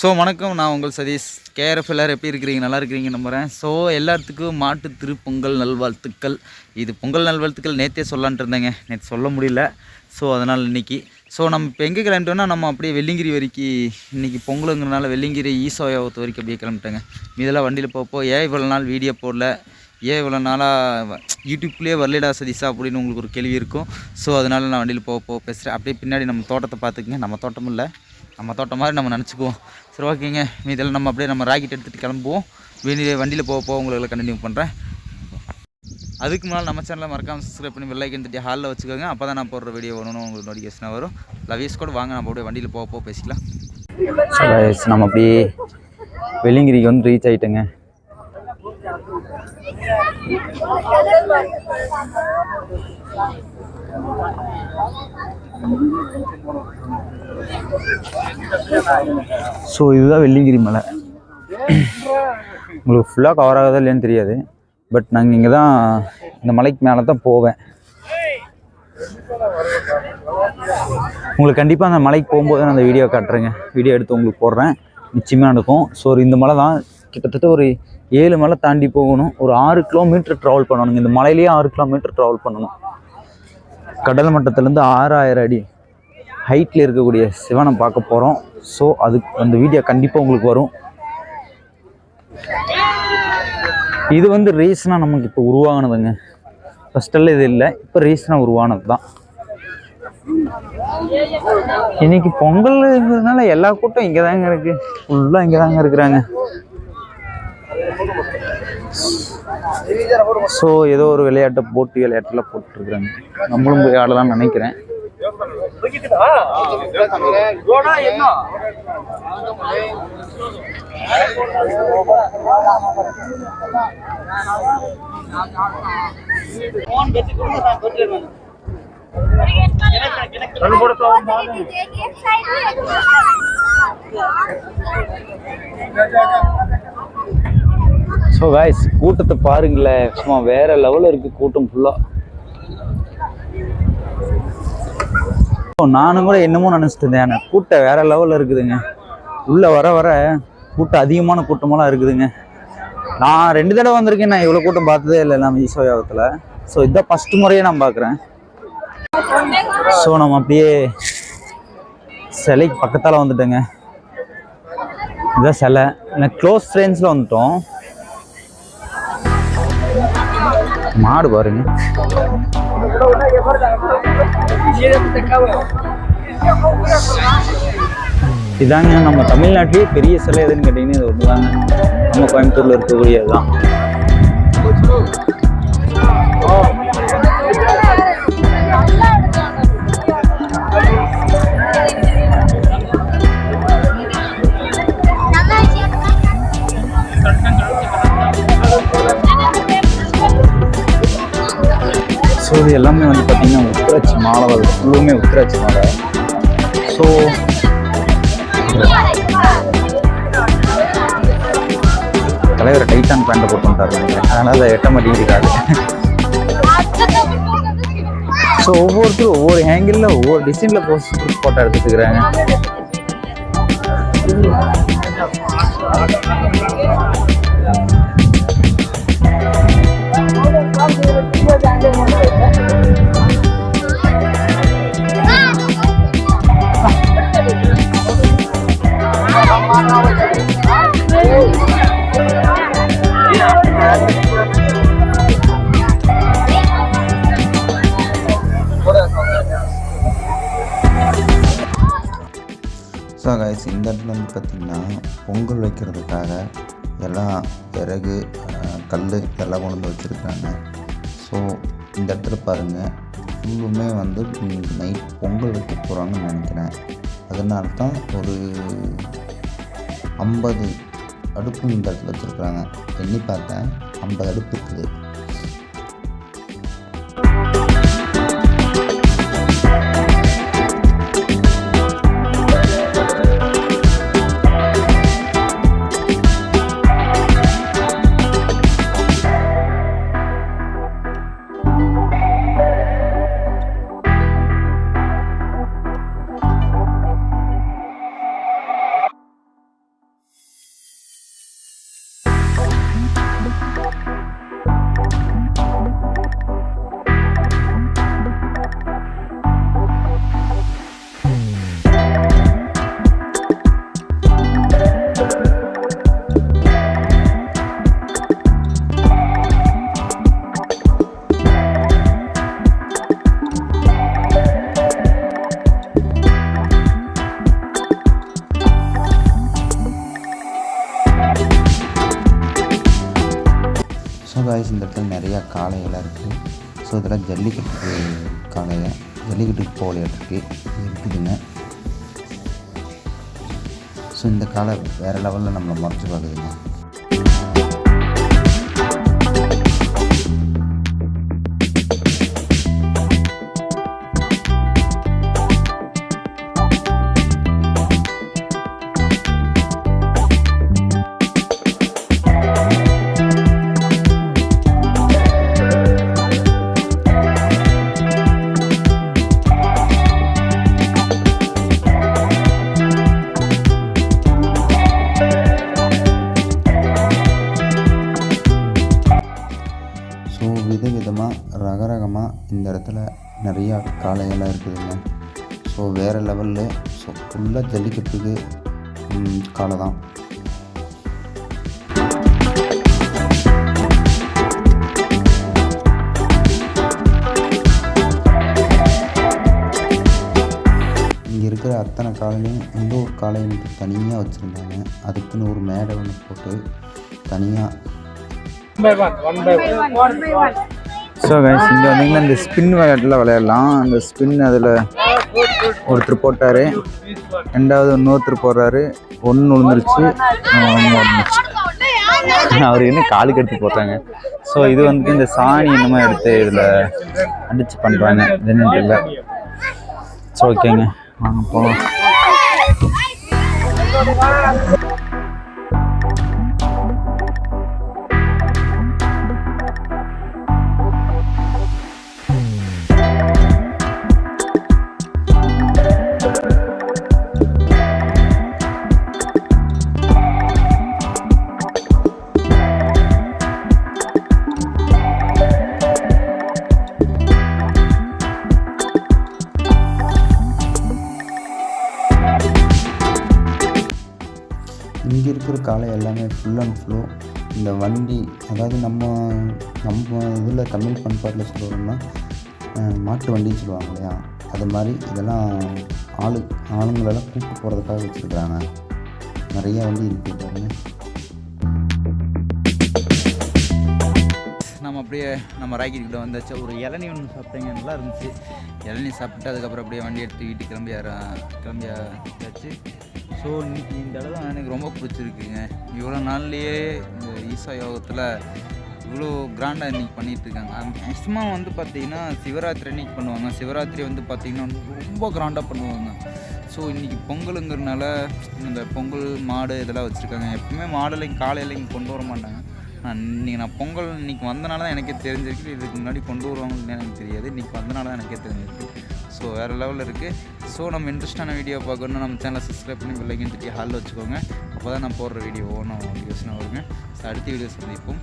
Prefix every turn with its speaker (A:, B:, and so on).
A: வணக்கம். நான் உங்கள் சதீஷ். கேஆர்எஃப் எல்லோரும் எப்படி இருக்கிறீங்க? நல்லா இருக்கிறீங்க நம்புகிறேன். எல்லாத்துக்கும் மாட்டு திருப்பொங்கல் நல்வாழ்த்துக்கள். இது பொங்கல் நல்வாழ்த்துக்கள் நேற்றே சொல்லலான்ட்டு இருந்தேங்க, நேற்று சொல்ல முடியல. அதனால் இன்றைக்கி நம்ம இப்போ எங்கே கிளம்பிட்டோன்னா, நம்ம அப்படியே வெள்ளிங்கிரி வரைக்கும் இன்றைக்கி பொங்கலுங்கிறனால வெள்ளிங்கிரி ஈசோயாவத்து வரைக்கும் அப்படியே கிளம்பிட்டேங்க. இதெல்லாம் வண்டியில் போப்போ ஏன் இவ்வளோ நாள் வீடியோ போடல, ஏன் இவ்வளோ நாளாக யூடியூப்லேயே வரலடா சதீஷா அப்படின்னு உங்களுக்கு ஒரு கேள்வி இருக்கும். அதனால் நான் வண்டியில் போக பேசுகிறேன். அப்படியே பின்னாடி நம்ம தோட்டத்தை பார்த்துக்குங்க. நம்ம தோட்டம் இல்லை, நம்ம தோட்டம் மாதிரி நம்ம நினச்சிக்குவோம். சரி, ஓகேங்க. இதெல்லாம் நம்ம அப்படியே நம்ம ராக்கெட் எடுத்துகிட்டு கிளம்புவோம். வண்டியில் போக உங்களுக்கு கண்டினியூ பண்ணுறேன். அதுக்கு முன்னால் நம்ம சேனலை மறக்காமல் சப்ஸ்கிரைப் பண்ணி பெல் ஐக்கன் தட்டி ஹாலில் வச்சுக்கோங்க. அப்போ தான் நான் போடுற வீடியோ வரணும், உங்களுக்கு நோட்டிஃபிகேஷனாக வரும். லவ்யூஸ் கூட வாங்க, நம்ம அப்படியே வண்டியில் போக பேசிக்கலாம். நம்ம அப்படியே வெள்ளிங்கிரிக்கு வந்து ரீச் ஆகிட்டேங்க. இதுதான் வெள்ளிங்கிரி மலை. உங்களுக்கு ஃபுல்லாக கவர் ஆகுதா இல்லையான்னு தெரியாது, பட் நாங்கள் இங்கே தான் இந்த மலைக்கு மேலே தான் போவேன். உங்களுக்கு கண்டிப்பாக அந்த மலைக்கு போகும்போது நான் அந்த வீடியோ காட்டுறேங்க. வீடியோ எடுத்து உங்களுக்கு போடுறேன், நிச்சயமாக நடக்கும். இந்த மலை தான் கிட்டத்தட்ட ஒரு 7 மலை தாண்டி போகணும். ஒரு 6 கிலோமீட்டர் ட்ராவல் பண்ணணுங்க. இந்த மலையிலேயே 6 கிலோமீட்டர் ட்ராவல் பண்ணணும். கடல் மட்டத்திலேருந்து 6000 அடி ஹைட்டில் இருக்கக்கூடிய சிவனை பார்க்க போகிறோம். அதுக்கு அந்த வீடியோ கண்டிப்பாக உங்களுக்கு வரும். இது வந்து ரீசனாக நமக்கு இப்போ உருவாகினதுங்க. ஃபஸ்ட்டெல்லாம் இது இல்லை, இப்போ ரீசனாக உருவானது தான். இன்னைக்கு பொங்கல்ங்கிறதுனால எல்லா கூட்டம் இங்கே தாங்க இருக்குது, ஃபுல்லாக இங்கே தாங்க இருக்கிறாங்க. ஏதோ ஒரு போட்டி விளையாட்டுலாம் போட்டுருக்குறாங்க. நம்மளும் போய் ஆடலாம்னு நினைக்கிறேன். காய்ஸ், கூட்டத்தை பாருங்களேன், சும்மா வேற லெவலில் இருக்கு கூட்டம் ஃபுல்லா. நானும் கூட என்னமோ நினைச்சிட்டு இருந்தேன், கூட்டம் வேற லெவலில் இருக்குதுங்க. உள்ள வர வர கூட்டம் அதிகமான கூட்டமெல்லாம் இருக்குதுங்க. நான் 2 தடவை வந்திருக்கேன், நான் இவ்வளோ கூட்டம் பார்த்ததே இல்லை நம்ம ஈசோயாவத்தில். இதுதான் ஃபர்ஸ்ட் முறையே நான் பார்க்குறேன். நம்ம அப்படியே சிலைக்கு பக்கத்தால் வந்துட்டேங்க. இதுதான் சிலை. எனக்கு க்ளோஸ் ரேஞ்சில் வந்துட்டோம். மாடு பாருங்க, இதாங்க நம்ம தமிழ்நாட்டிலேயே பெரிய சிலை எதுன்னு கேட்டீங்கன்னா இது ஒன்று தாங்க. நம்ம கோயம்புத்தூர்ல இருக்கக்கூடியதுதான். இது எல்லாமே வந்து பார்த்தீங்கன்னா உத்திராட்சி மாலை வருது, ஃபுல்லுமே உத்திராட்சி மாலை. தலைவர் டைட்டான் பேண்ட்டை போட்டு வந்துட்டாரு நினைக்கிறேன், அதனால அதை எட்ட மாட்டேங்கிறாரு. ஒவ்வொருத்தரும் ஒவ்வொரு ஆங்கிளில் ஒவ்வொரு டிசைனில் போட்டோ எடுத்துக்கிறாங்க.
B: காய்ஸ், இந்த இடத்துல வந்து பார்த்திங்கன்னா பொங்கல் வைக்கிறதுக்காக எல்லாம் விறகு, கல் எல்லாம் கொண்டு வந்து வச்சுருக்காங்க. இந்த இடத்துல பாருங்கள், ஃபுல்லுமே வந்து நைட் பொங்கல் வைக்க போகிறாங்கன்னு நினைக்கிறேன். அதனால தான் ஒரு 50 அடுப்பு இந்த இடத்துல வச்சுருக்குறாங்க. எண்ணி பார்த்தேன், 50 அடுப்பு இருக்குது. காய்ஸ் இந்த இடத்துல நிறையா காளையெல்லாம் இருக்குது. ஸோ இதெல்லாம் ஜல்லிக்கட்டுக்கு ஜல்லிக்கட்டுக்கு போகலையாட்டுருக்கு இருக்குதுங்க. ஸோ இந்த காளை வேறு லெவலில் நம்மளை மறைச்சி பார்க்குதுங்க. ஸோ விதவிதமாக ரகரகமாக இந்த இடத்துல நிறையா காளையெல்லாம் இருக்குதுங்க. ஸோ வேறு லெவலில் ஸோ ஃபுல்லாக ஜல்லிக்கட்டுக்கு காளை தான். இங்கே இருக்கிற அத்தனை காளையும் இந்த ஒரு காளையும் தனியாக வச்சுருந்தாங்க. அதுக்குன்னு ஒரு மேடை ஒன்று போட்டு தனியாக.
A: ஸோ கைஸ் இங்கே வந்தீங்கன்னா இந்த ஸ்பின் விளையாட்டில் விளையாடலாம். அந்த ஸ்பின் அதில் ஒருத்தர் போட்டார், ரெண்டாவது இன்னொருத்தர் போடுறாரு, ஒன்று விழுந்துருச்சு, அவர் என்ன காலுக்கு எடுத்து போடுறாங்க. ஸோ இது வந்துட்டு இந்த சாணி என்னமோ எடுத்து இதில் அடித்து பண்ணுறாங்க, என்னன்னு தெரியல. ஸோ ஓகேங்க, வாங்க போகலாம்.
B: இங்கே இருக்கிற காளை எல்லாமே ஃபுல் அண்ட் ஃபுல்லோ இந்த வண்டி, அதாவது நம்ம இதில் தமிழ் பண்பாட்டில் சொல்லணும்னா மாட்டு வண்டின்னு சொல்லுவாங்க இல்லையா, அது மாதிரி இதெல்லாம் ஆளுங்களெல்லாம் கூப்பிட்டு போகிறதுக்காக வச்சுருக்குறாங்க. நிறைய வண்டி இருக்குது பாருங்க.
A: நம்ம அப்படியே நம்ம ராய்கிட்ட வந்தாச்சு. ஒரு இளநீ ஒன்று சாப்பிட்டேங்க, நல்லா இருந்துச்சு. இளநீ சாப்பிட்டு அதுக்கப்புறம் அப்படியே வண்டி எடுத்து வீட்டுக்கு கிளம்பியாச்சு. ஸோ இன்றைக்கி இந்த இடம் தான் எனக்கு ரொம்ப பிடிச்சிருக்குங்க. இவ்வளோ நாள்லேயே இந்த ஈசா யோகத்தில் இவ்வளோ கிராண்டாக இன்றைக்கி பண்ணிகிட்ருக்காங்க. மேக்ஸிமம் வந்து பார்த்திங்கன்னா சிவராத்திரி அன்றைக்கி பண்ணுவாங்க. சிவராத்திரி வந்து பார்த்திங்கன்னா ரொம்ப கிராண்டாக பண்ணுவாங்க. ஸோ இன்றைக்கி பொங்கலுங்கிறதுனால இந்த பொங்கல் மாடு இதெல்லாம் வச்சுருக்காங்க. எப்பவுமே மாடெல்லாம் காலையில் இங்கே கொண்டு வர மாட்டாங்க. நான் பொங்கல் இன்றைக்கி வந்தனால தான் எனக்கே தெரிஞ்சிருக்கு. இதுக்கு முன்னாடி கொண்டு வருவாங்கன்னு எனக்கு தெரியாது. இன்றைக்கி வந்தனால தான் எனக்கே தெரிஞ்சிருக்கு. ஸோ வேறு லெவலில் இருக்குது. ஸோ நம்ம இன்ட்ரெஸ்டான வீடியோ பார்க்கணுன்னா நம்ம சேனலை சப்ஸ்கிரைப் பண்ணி பெல் ஐக்கன் தட்டி ஹாலில் வச்சுக்கோங்க. அப்போ தான் நான் போடுற வீடியோஸ் வருங்க. ஸோ அடுத்த வீடியோ சந்திப்போம்.